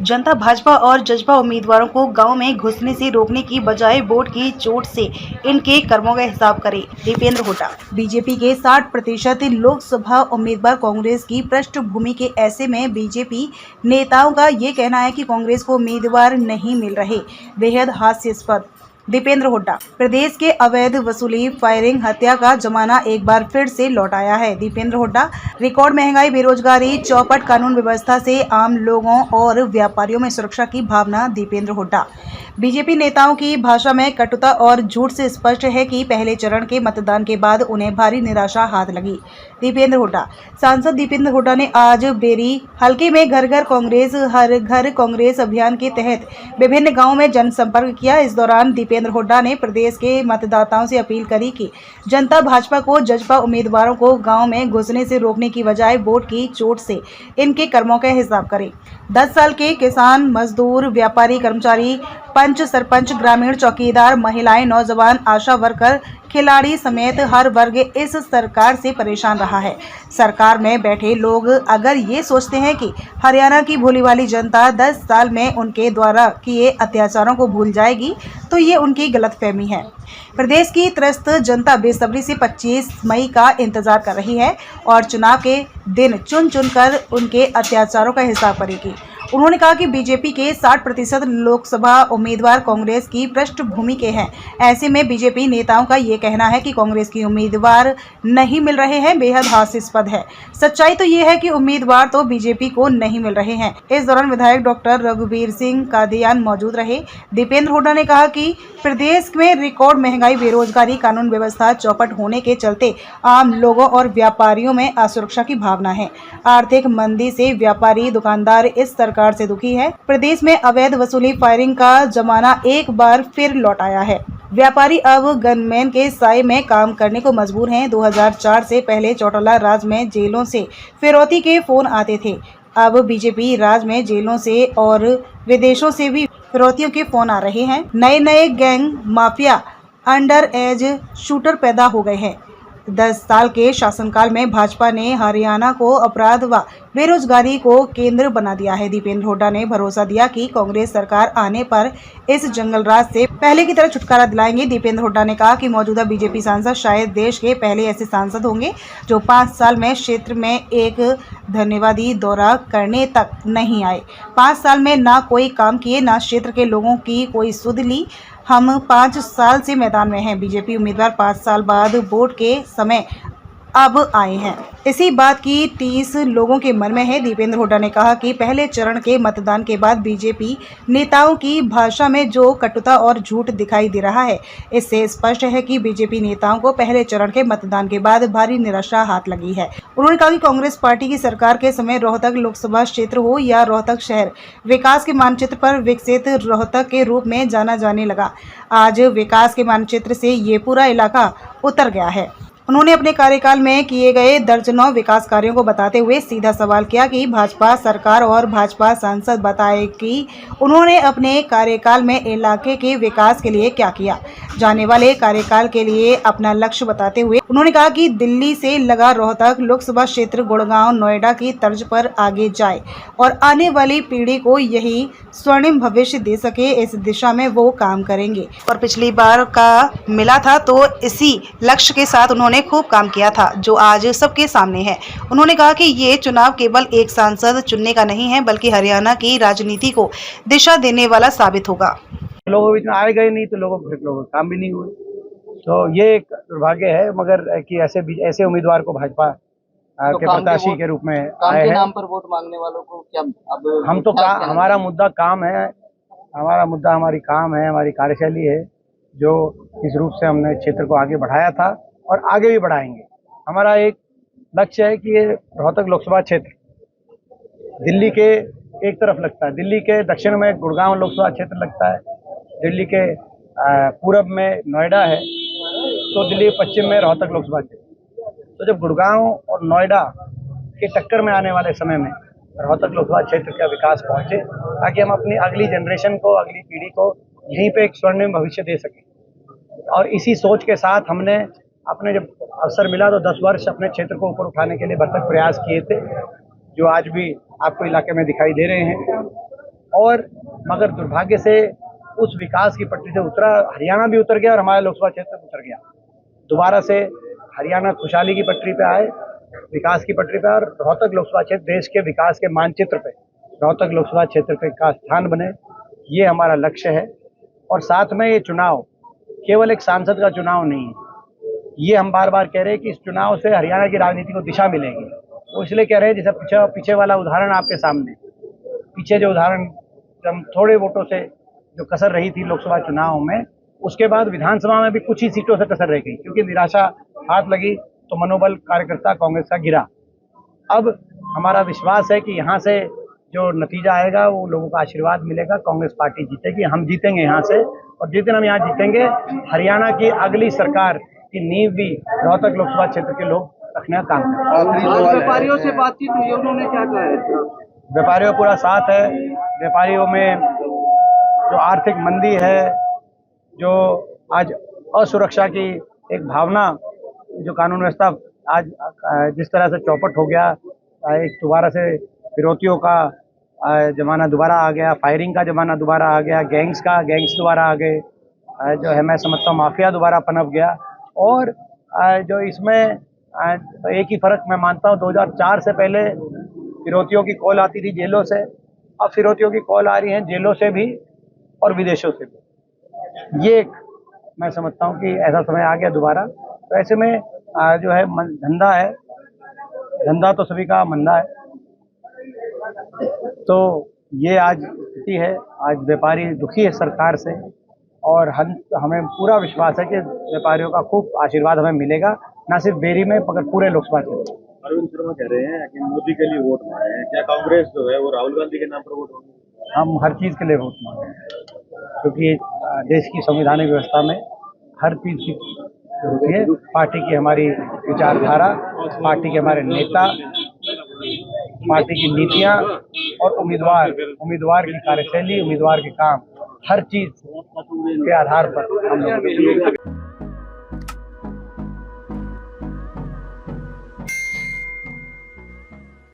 जनता भाजपा और जजपा उम्मीदवारों को गांव में घुसने से रोकने की बजाय वोट की चोट से इनके कर्मों का हिसाब करे। दीपेंद्र होटा। बीजेपी के 60% लोकसभा उम्मीदवार कांग्रेस की पृष्ठभूमि के ऐसे में बीजेपी नेताओं का ये कहना है कि कांग्रेस को उम्मीदवार नहीं मिल रहे, बेहद हास्यास्पद। दीपेंद्र होटा। प्रदेश के अवैध वसूली, फायरिंग, हत्या का जमाना एक बार फिर से लौट आया है। दीपेंद्र होटा। रिकॉर्ड महंगाई, बेरोजगारी, चौपट कानून व्यवस्था से आम लोगों और व्यापारियों में सुरक्षा की भावना। दीपेंद्र होटा। बीजेपी नेताओं की भाषा में कटुता और झूठ से स्पष्ट है कि पहले चरण के मतदान के बाद उन्हें भारी निराशा हाथ लगी। दीपेंद्र होटा। सांसद दीपेंद्र होटा ने आज बेरी हल्के में घर घर कांग्रेस, हर घर कांग्रेस अभियान के तहत विभिन्न गांवों में जनसंपर्क किया। इस दौरान दीपेंद्र होटा ने प्रदेश के मतदाताओं से अपील करी कि जनता भाजपा को जजपा उम्मीदवारों को गांव में घुसने से रोकने की बजाय वोट की चोट से इनके कर्मों का हिसाब करें। 10 साल के किसान, मजदूर, व्यापारी, कर्मचारी, पंच, सरपंच, ग्रामीण, चौकीदार, महिलाएं, नौजवान, आशा वर्कर, खिलाड़ी समेत हर वर्ग इस सरकार से परेशान रहा है। सरकार में बैठे लोग अगर ये सोचते हैं कि हरियाणा की भोली भाली जनता 10 साल में उनके द्वारा किए अत्याचारों को भूल जाएगी तो ये उनकी गलतफहमी है। प्रदेश की त्रस्त जनता बेसब्री से 25 मई का इंतजार कर रही है और चुनाव के दिन चुन चुनकर उनके अत्याचारों का हिसाब करेगी। उन्होंने कहा कि बीजेपी के 60% लोकसभा उम्मीदवार कांग्रेस की पृष्ठभूमि के हैं। ऐसे में बीजेपी नेताओं का ये कहना है कि कांग्रेस की उम्मीदवार नहीं मिल रहे हैं, बेहद हास्यास्पद है। सच्चाई तो ये है कि उम्मीदवार तो बीजेपी को नहीं मिल रहे हैं। इस दौरान विधायक डॉक्टर रघुवीर सिंह कादियान मौजूद रहे। दीपेंद्र होटा ने कहा कि प्रदेश में रिकॉर्ड महंगाई, बेरोजगारी, कानून व्यवस्था चौपट होने के चलते आम लोगों और व्यापारियों में असुरक्षा की भावना है। आर्थिक मंदी से व्यापारी, दुकानदार इस सरकार से दुखी है। प्रदेश में अवैध वसूली, फायरिंग का जमाना एक बार फिर लौट आया है। व्यापारी अब गनमैन के साए में काम करने को मजबूर हैं। 2004 से पहले चौटाला राज में जेलों से फिरौती के फोन आते थे। अब बीजेपी राज में जेलों से और विदेशों से भी फिरौतियों के फोन आ रहे हैं। नए नए gang, mafia, under as shooter पैदा हो गए हैं। 10 साल के शासनकाल में भाजपा ने हरियाणा को अपराध व बेरोजगारी को केंद्र बना दिया है। दीपेंद्र होटा ने भरोसा दिया कि कांग्रेस सरकार आने पर इस जंगलराज से पहले की तरह छुटकारा दिलाएंगे। दीपेंद्र होटा ने कहा कि मौजूदा बीजेपी सांसद शायद देश के पहले ऐसे सांसद होंगे जो 5 साल में क्षेत्र में एक धन्यवादी दौरा करने तक नहीं आए। 5 साल में ना कोई काम किए, ना क्षेत्र के लोगों की कोई सुध ली। हम 5 साल से मैदान में हैं। बीजेपी उम्मीदवार 5 साल बाद वोट के समय अब आए हैं। इसी बात की टीस लोगों के मन में है। दीपेंद्र होटा ने कहा कि पहले चरण के मतदान के बाद बीजेपी नेताओं की भाषा में जो कटुता और झूठ दिखाई दे रहा है, इससे स्पष्ट है कि बीजेपी नेताओं को पहले चरण के मतदान के बाद भारी निराशा हाथ लगी है। उन्होंने कहा कि कांग्रेस पार्टी की सरकार के समय रोहतक लोकसभा क्षेत्र हो या रोहतक शहर, विकास के मानचित्र पर विकसित रोहतक के रूप में जाना जाने लगा। आज विकास के मानचित्र से ये पूरा इलाका उतर गया है। उन्होंने अपने कार्यकाल में किए गए दर्जनों विकास कार्यों को बताते हुए सीधा सवाल किया कि भाजपा सरकार और भाजपा सांसद बताए कि उन्होंने अपने कार्यकाल में इलाके के विकास के लिए क्या किया। जाने वाले कार्यकाल के लिए अपना लक्ष्य बताते हुए उन्होंने कहा कि दिल्ली से लगा रोहतक लोकसभा क्षेत्र गुड़गांव, नोएडा की तर्ज पर आगे जाए और आने वाली पीढ़ी को यही स्वर्णिम भविष्य दे सके, इस दिशा में वो काम करेंगे। और पिछली बार का मिला था तो इसी लक्ष्य के साथ उन्होंने खूब काम किया था जो आज सबके सामने है। उन्होंने कहा कि ये चुनाव केवल एक सांसद चुनने का नहीं है बल्कि हरियाणा की राजनीति को दिशा देने वाला साबित होगा। लोगों बीच में आए गए नहीं तो लोगों का काम भी नहीं हुए, तो ये एक दुर्भाग्य है। मगर कि ऐसे उम्मीदवार को भाजपा के प्रत्याशी के रूप में आए हैं। नाम पर वोट मांगने वालों को क्या अब हम तो हमारा मुद्दा काम है, हमारी काम है, हमारी कार्यशैली है जो इस रूप से हमने क्षेत्र को आगे बढ़ाया था और आगे भी बढ़ाएंगे। हमारा एक लक्ष्य है कि ये रोहतक लोकसभा क्षेत्र दिल्ली के एक तरफ लगता है, दिल्ली के दक्षिण में गुड़गांव लोकसभा क्षेत्र लगता है, दिल्ली के पूरब में नोएडा है, तो दिल्ली के पश्चिम में रोहतक लोकसभा क्षेत्र। तो जब गुड़गांव और नोएडा के टक्कर में आने वाले समय में रोहतक लोकसभा क्षेत्र का विकास पहुंचे ताकि हम अपनी अगली जनरेशन को, अगली पीढ़ी को यहीं पे एक स्वर्णिम भविष्य दे सकें। और इसी सोच के साथ हमने अपने जब अवसर मिला तो 10 वर्ष अपने क्षेत्र को ऊपर उठाने के लिए भरसक प्रयास किए थे, जो आज भी आपको इलाके में दिखाई दे रहे हैं। और मगर दुर्भाग्य से उस विकास की पटरी से उतरा, हरियाणा भी उतर गया और हमारा लोकसभा क्षेत्र उतर गया। दोबारा से हरियाणा खुशहाली की पटरी पे आए, विकास की पटरी पे, और रोहतक लोकसभा क्षेत्र देश के विकास के मानचित्र पे, रोहतक लोकसभा क्षेत्र पे का स्थान बने, ये हमारा लक्ष्य है। और साथ में ये चुनाव केवल एक सांसद का चुनाव नहीं है, ये हम बार बार कह रहे हैं कि इस चुनाव से हरियाणा की राजनीति को दिशा मिलेगी। वो इसलिए कह रहे हैं, जैसे पीछे वाला उदाहरण आपके सामने, पीछे जो उदाहरण थोड़े वोटों से जो कसर रही थी लोकसभा चुनाव में, उसके बाद विधानसभा में भी कुछ ही सीटों से कसर रह गई, क्योंकि निराशा हाथ लगी तो मनोबल कार्यकर्ता कांग्रेस का गिरा। अब हमारा विश्वास है कि यहाँ से जो नतीजा आएगा वो लोगों का आशीर्वाद मिलेगा, कांग्रेस पार्टी जीतेगी, हम जीतेंगे यहाँ से। और जिस दिन हम यहाँ जीतेंगे, हरियाणा की अगली सरकार की नींव भी रोहतक लोकसभा क्षेत्र के लोग रखने का काम करेंगे। व्यापारियों से बातचीत हुई, उन्होंने क्या कहा है? व्यापारियों का पूरा साथ है। व्यापारियों में जो आर्थिक मंदी है, जो आज असुरक्षा की एक भावना, जो कानून व्यवस्था आज जिस तरह से चौपट हो गया, एक दोबारा से फिरौतियों का जमाना दोबारा आ गया, फायरिंग का जमाना दोबारा आ गया, गैंग्स दोबारा आ गए, जो है मैं समझता हूँ माफिया दोबारा पनप गया। और जो इसमें तो एक ही फर्क मैं मानता हूँ, 2004 से पहले फिरौतियों की कॉल आती थी जेलों से, अब फिरौतियों की कॉल आ रही है जेलों से भी और विदेशों से भी। ये एक मैं समझता हूँ कि ऐसा समय आ गया दोबारा। तो ऐसे में जो है धंधा है, धंधा तो सभी का मंदा है। तो ये आज स्थिति है, आज व्यापारी दुखी है सरकार से, और हमें पूरा विश्वास है कि व्यापारियों का खूब आशीर्वाद हमें मिलेगा, न सिर्फ बेरी में मगर पूरे लोकसभा क्षेत्र में। अरविंद शर्मा कह रहे हैं कि मोदी के लिए वोट मांगे हैं, क्या कांग्रेस जो है वो राहुल गांधी के नाम पर वोट मांगे? हम हर चीज़ के लिए वोट मांगे हैं, क्योंकि देश की संवैधानिक व्यवस्था में हर चीज़ की होती है। पार्टी की हमारी विचारधारा, पार्टी के हमारे नेता, पार्टी की नीतियां और उम्मीदवार की कार्यशैली, उम्मीदवार के काम, हर चीज़ के आधार पर हम लोग